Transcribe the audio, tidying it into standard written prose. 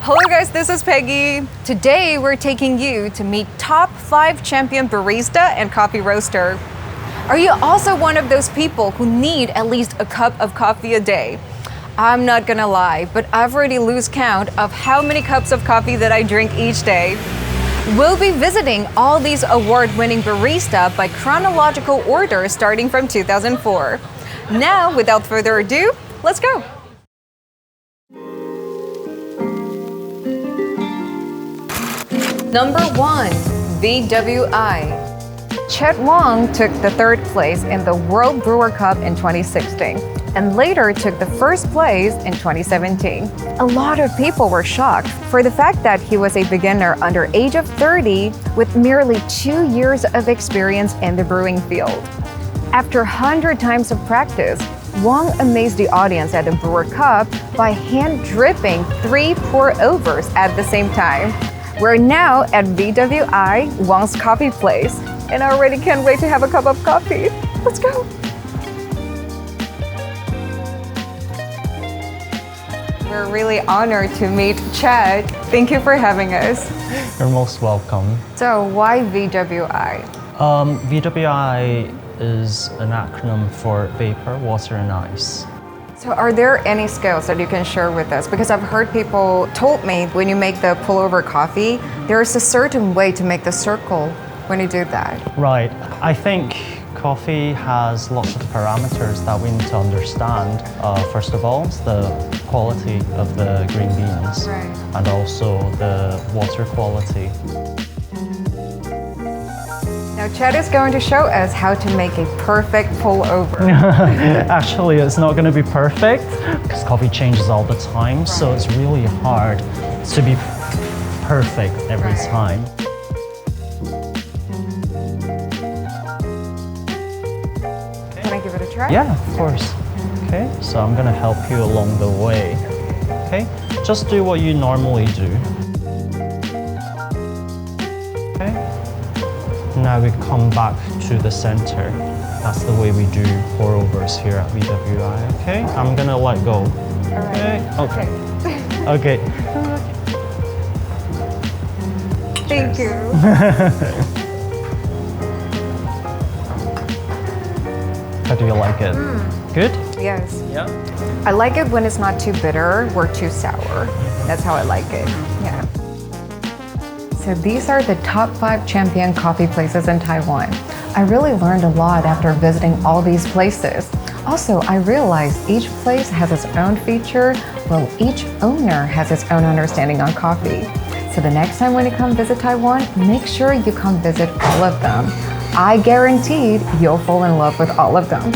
Hello guys, this is Peggy. Today we're taking you to meet top 5 champion barista and coffee roaster. Are you also one of those people who need at least a cup of coffee a day? I'm not gonna lie, but I've already lost count of how many cups of coffee that I drink each day. We'll be visiting all these award-winning barista by chronological order starting from 2004. Now, without further ado, let's go. Number 1, VWI. Chad Wang took the 3rd place in the World Brewer Cup in 2016 and later took the 1st place in 2017. A lot of people were shocked for the fact that he was a beginner under age of 30 with merely 2 years of experience in the brewing field. After 100 times of practice, Wang amazed the audience at the Brewer Cup by hand-dripping 3 pour-overs at the same time. We're now at VWI, Wang's coffee place, and I already can't wait to have a cup of coffee. Let's go. We're really honored to meet Chad. Thank you for having us. You're most welcome. So why VWI? VWI is an acronym for vapor, water, and ice. So are there any skills that you can share with us? Because I've heard people told me when you make the pullover coffee, there's a certain way to make the circle when you do that. Right. I think coffee has lots of parameters that we need to understand. First of all, the quality of the green beans, Right. and also the water quality. Now Chad is going to show us how to make a perfect pullover. Actually, it's not going to be perfect because coffee changes all the time, so it's really hard to be perfect every Right. time. Can I give it a try? Yeah, of course. Okay, so I'm going to help you along the way. Okay, just do what you normally do. Okay, now we come back to the center. That's the way we do pour-overs here at VWI. Okay, I'm going to let go. All right. Okay. Okay. Thank you. How do you like it? Good? Yes. Yeah. I like it when it's not too bitter or too sour. That's how I like it. Yeah. So these are the top 5 champion coffee places in Taiwan. I really learned a lot after visiting all these places. Also, I realized each place has its own feature, while each owner has its own understanding on coffee. So the next time when you come visit Taiwan, make sure you come visit all of them. I guaranteed you'll fall in love with all of them.